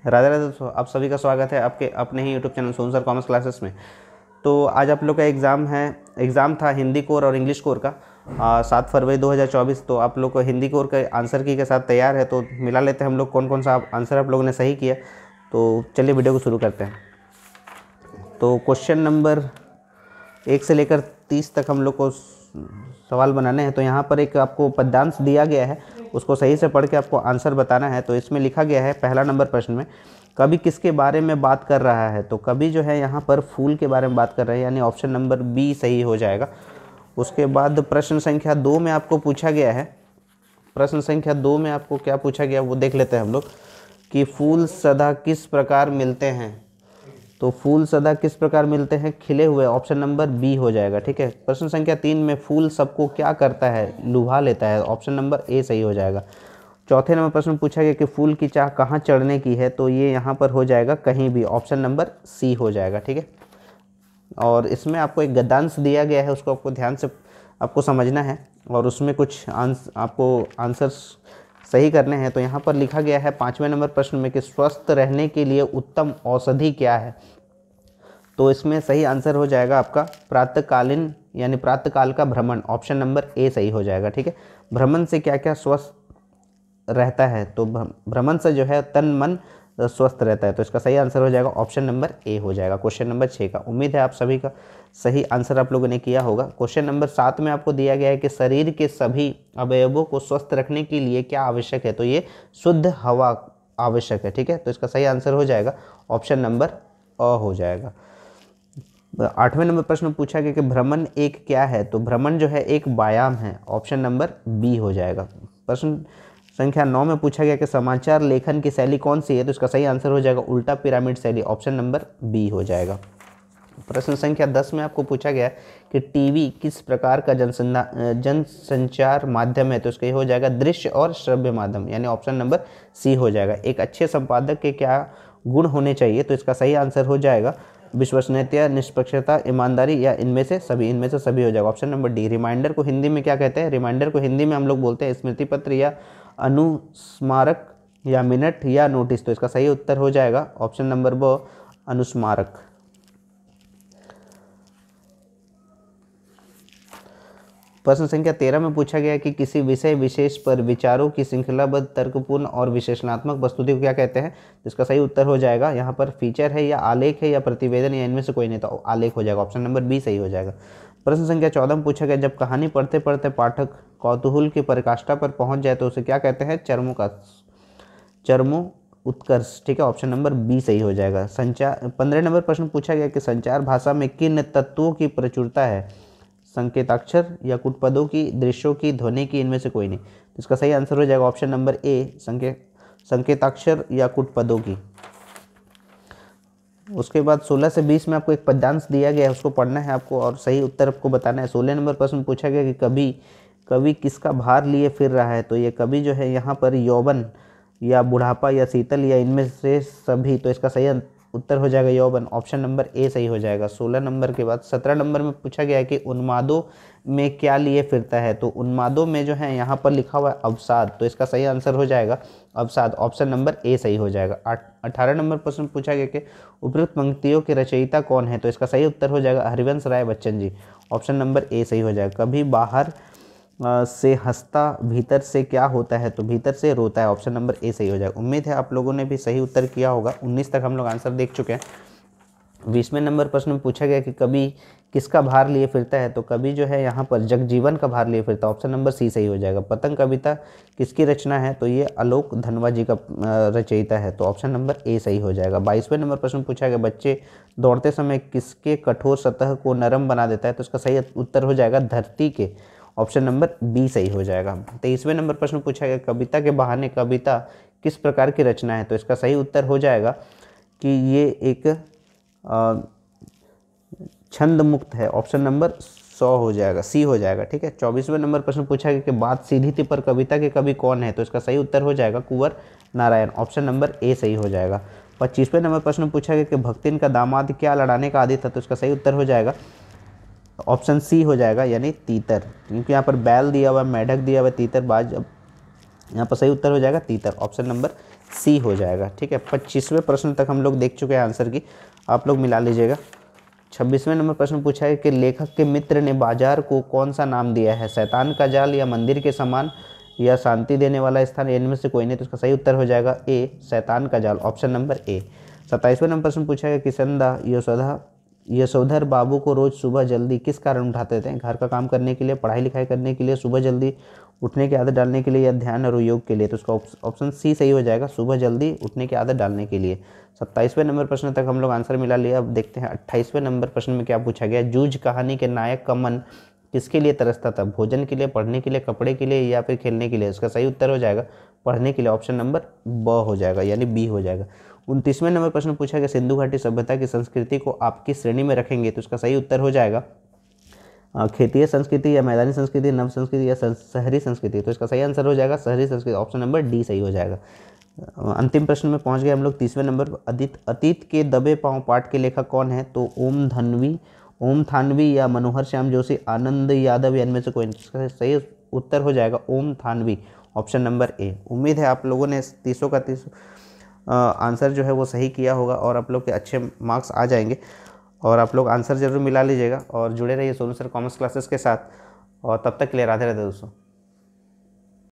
राधे राधे दोस्तों, आप सभी का स्वागत है आपके अपने ही YouTube channel Sonu sir commerce classes में। तो आज आप लोग का एग्ज़ाम था हिंदी कोर और इंग्लिश कोर का 7 फरवरी 2024। तो आप लोग को हिंदी कोर का आंसर की के साथ तैयार है, तो मिला लेते हैं हम लोग कौन कौन सा आंसर आप लोगों ने सही किया। तो चलिए वीडियो को शुरू करते हैं। तो क्वेश्चन नंबर 1 से लेकर 30 तक हम लोग को सवाल बनाने हैं। तो यहाँ पर एक आपको पद्यांश दिया गया है, उसको सही से पढ़ के आपको आंसर बताना है। तो इसमें लिखा गया है पहला नंबर प्रश्न में, कवि किसके बारे में बात कर रहा है। तो कवि जो है यहाँ पर फूल के बारे में बात कर रहे हैं, यानी ऑप्शन नंबर बी सही हो जाएगा। उसके बाद प्रश्न संख्या 2 में आपको पूछा गया है, प्रश्न संख्या 2 में आपको क्या पूछा गया वो देख लेते हैं हम लोग, कि फूल सदा किस प्रकार मिलते हैं। तो फूल सदा किस प्रकार मिलते हैं, खिले हुए, ऑप्शन नंबर बी हो जाएगा। ठीक है। प्रश्न संख्या 3 में फूल सबको क्या करता है, लुभा लेता है, ऑप्शन नंबर ए सही हो जाएगा। चौथे नंबर प्रश्न पूछा गया कि फूल की चाह कहाँ चढ़ने की है। तो ये यहाँ पर हो जाएगा कहीं भी, ऑप्शन नंबर सी हो जाएगा। ठीक है। और इसमें आपको एक गद्यांश दिया गया है, उसको आपको ध्यान से आपको समझना है और उसमें कुछ आपको आंसर्स सही करने हैं। तो यहाँ पर लिखा गया है 5वें नंबर प्रश्न में कि स्वस्थ रहने के लिए उत्तम औषधि क्या है। तो इसमें सही आंसर हो जाएगा आपका प्रातःकालीन, यानी प्रातःकाल का भ्रमण, ऑप्शन नंबर ए सही हो जाएगा। ठीक है। भ्रमण से क्या क्या स्वस्थ रहता है, तो भ्रमण से जो है तन मन स्वस्थ रहता है। तो इसका सही आंसर हो जाएगा ऑप्शन नंबर ए हो जाएगा, क्वेश्चन नंबर 6 का। उम्मीद है आप सभी का सही आंसर आप लोगों ने किया होगा। क्वेश्चन नंबर 7 में आपको दिया गया है कि शरीर के सभी अवयवों को स्वस्थ रखने के लिए क्या आवश्यक है। तो ये शुद्ध हवा आवश्यक है। ठीक है। तो इसका सही आंसर हो जाएगा ऑप्शन नंबर अ हो जाएगा। 8वें नंबर प्रश्न पूछा गया कि भ्रमण एक क्या है। तो भ्रमण जो है एक व्यायाम है, ऑप्शन नंबर बी हो जाएगा। प्रश्न संख्या 9 में पूछा गया कि समाचार लेखन की शैली कौन सी है। तो इसका सही आंसर हो जाएगा उल्टा पिरामिड शैली, ऑप्शन नंबर बी हो जाएगा। प्रश्न संख्या 10 में आपको पूछा गया कि टीवी किस प्रकार का जनसंचार माध्यम है। तो इसका ये हो जाएगा दृश्य और श्रव्य माध्यम, यानी ऑप्शन नंबर सी हो जाएगा। एक अच्छे संपादक के क्या गुण होने चाहिए। तो इसका सही आंसर हो जाएगा विश्वसनीयता, निष्पक्षता, ईमानदारी, या इनमें से सभी हो जाएगा, ऑप्शन नंबर डी। रिमाइंडर को हिंदी में क्या कहते हैं। रिमाइंडर को हिंदी में हम लोग बोलते हैं स्मृति पत्र या अनुस्मारक या मिनट या नोटिस। तो इसका सही उत्तर हो जाएगा ऑप्शन नंबर ब अनुस्मारक। प्रश्न संख्या 13 में पूछा गया कि किसी विषय विशेष पर विचारों की श्रृंखलाबद्ध तर्कपूर्ण और विश्लेषणात्मक प्रस्तुति को क्या कहते हैं। तो इसका सही उत्तर हो जाएगा यहाँ पर फीचर है या आलेख है या प्रतिवेदन या इनमें से कोई नहीं। तो आलेख हो जाएगा, ऑप्शन नंबर बी सही हो जाएगा। प्रश्न संख्या 14 में पूछा गया जब कहानी पढ़ते पढ़ते पाठक कौतूहल की पराकाष्ठा पर पहुंच जाए तो उसे क्या कहते हैं, चरमो उत्कर्ष। ठीक है। ऑप्शन नंबर बी सही हो जाएगा। 15 नंबर प्रश्न पूछा गया कि संचार भाषा में किन तत्वों की प्रचुरता है। संकेताक्षर या कुटपदों की, दृश्यों की, ध्वनि की, इनमें से कोई नहीं। तो इसका सही आंसर हो जाएगा ऑप्शन नंबर ए संकेताक्षर या कुटपदों की। उसके बाद 16 से 20 में आपको एक पद्यांश दिया गया है, उसको पढ़ना है आपको और सही उत्तर आपको बताना है। 16 नंबर प्रश्न पूछा गया कि कवि किसका भार लिए फिर रहा है। तो ये कवि जो है यहाँ पर यौवन या बुढ़ापा या शीतल या इनमें से सभी। तो इसका सही उत्तर हो जाएगा यौवन, ऑप्शन नंबर ए सही हो जाएगा 16 नंबर के बाद। 17 नंबर में पूछा गया है कि उन्मादों में क्या लिए फिरता है। तो उन्मादों में जो है यहाँ पर लिखा हुआ है अवसाद। तो इसका सही आंसर हो जाएगा अवसाद, ऑप्शन नंबर ए सही हो जाएगा। 18 नंबर प्रश्न पूछा गया कि उपयुक्त पंक्तियों के रचयिता कौन है। तो इसका सही उत्तर हो जाएगा Harivansh Rai Bachchan ji, option number A सही हो जाएगा। कभी बाहर से हंसता भीतर से क्या होता है। तो भीतर से रोता है, ऑप्शन नंबर ए सही हो जाएगा। उम्मीद है आप लोगों ने भी सही उत्तर किया होगा। 19 तक हम लोग आंसर देख चुके हैं। 20वें नंबर प्रश्न में पूछा गया कि कवि किसका भार लिए फिरता है। तो कवि जो है यहाँ पर जगजीवन का भार लिए फिरता है, ऑप्शन नंबर सी सही हो जाएगा। पतंग कविता किसकी रचना है। तो ये आलोक धनवा जी का रचयिता है, तो ऑप्शन नंबर ए सही हो जाएगा। 22वें नंबर प्रश्न पूछा गया बच्चे दौड़ते समय किसके कठोर सतह को नरम बना देता है। तो इसका सही उत्तर हो जाएगा धरती के, ऑप्शन नंबर बी सही हो जाएगा। 23वें नंबर प्रश्न पूछा गया कविता के बहाने कविता किस प्रकार की रचना है। तो इसका सही उत्तर हो जाएगा कि ये एक छंद मुक्त है, ऑप्शन नंबर 100 हो जाएगा, सी हो जाएगा। ठीक है। 24वें नंबर प्रश्न पूछा गया कि बात सीधी थी पर कविता के कवि कौन है। तो इसका सही उत्तर हो जाएगा कुंवर नारायण, ऑप्शन नंबर ए सही हो जाएगा। 25वें नंबर प्रश्न पूछा गया कि भक्तिन का दामाद क्या लड़ाने का आदि था। तो इसका सही उत्तर हो जाएगा ऑप्शन सी हो जाएगा, यानी तीतर, क्योंकि यहाँ पर बैल दिया हुआ है, मेढक दिया हुआ है, तीतर बाज। अब यहाँ पर सही उत्तर हो जाएगा तीतर, ऑप्शन नंबर सी हो जाएगा। ठीक है, 25वें प्रश्न तक हम लोग देख चुके हैं आंसर की, आप लोग मिला लीजिएगा। 26वें नंबर प्रश्न पूछा है कि लेखक के मित्र ने बाजार को कौन सा नाम दिया है, शैतान का जाल या मंदिर के समान या शांति देने वाला स्थान, इनमें से कोई नहीं। तो इसका सही उत्तर हो जाएगा ए, शैतान का जाल, ऑप्शन नंबर ए। 27वें नंबर प्रश्न पूछा है किशनदा यशोधर बाबू को रोज सुबह जल्दी किस कारण उठाते थे, घर का काम करने के लिए, पढ़ाई लिखाई करने के लिए, सुबह जल्दी उठने की आदत डालने के लिए या ध्यान और योग के लिए। तो उसका ऑप्शन सी सही हो जाएगा, सुबह जल्दी उठने की आदत डालने के लिए। 27वें नंबर प्रश्न तक हम लोग आंसर मिला लिया। अब देखते हैं 28वें नंबर प्रश्न में क्या पूछा गया। जूझ कहानी के नायक का मन किसके लिए तरसता था, भोजन के लिए, पढ़ने के लिए, कपड़े के लिए या फिर खेलने के लिए। इसका सही उत्तर हो जाएगा पढ़ने के लिए, ऑप्शन नंबर ब हो जाएगा, यानी बी हो जाएगा। 29वें नंबर प्रश्न पूछा गया सिंधु घाटी सभ्यता की संस्कृति को आप किस श्रेणी में रखेंगे। तो इसका सही उत्तर हो जाएगा खेतीय संस्कृति या मैदानी संस्कृति, नव संस्कृति या शहरी संस्कृति। तो इसका सही आंसर हो जाएगा शहरी संस्कृति, ऑप्शन नंबर डी सही हो जाएगा। अंतिम प्रश्न में पहुंच गए हम लोग 30वें नंबर पर। अतीत के दबे पांव पाठ के लेखक कौन है। तो ओम थानवी या मनोहर श्याम जोशी, आनंद यादव या इनमें से कोई। इसका सही उत्तर हो जाएगा Om Thanvi, option number A. उम्मीद है आप लोगों ने 30 का 30 आंसर जो है वो सही किया होगा और आप लोग के अच्छे मार्क्स आ जाएंगे। और आप लोग आंसर ज़रूर मिला लीजिएगा और जुड़े रहिए सोनू सर कॉमर्स क्लासेस के साथ। और तब तक के लिए राधे राधे दोस्तों।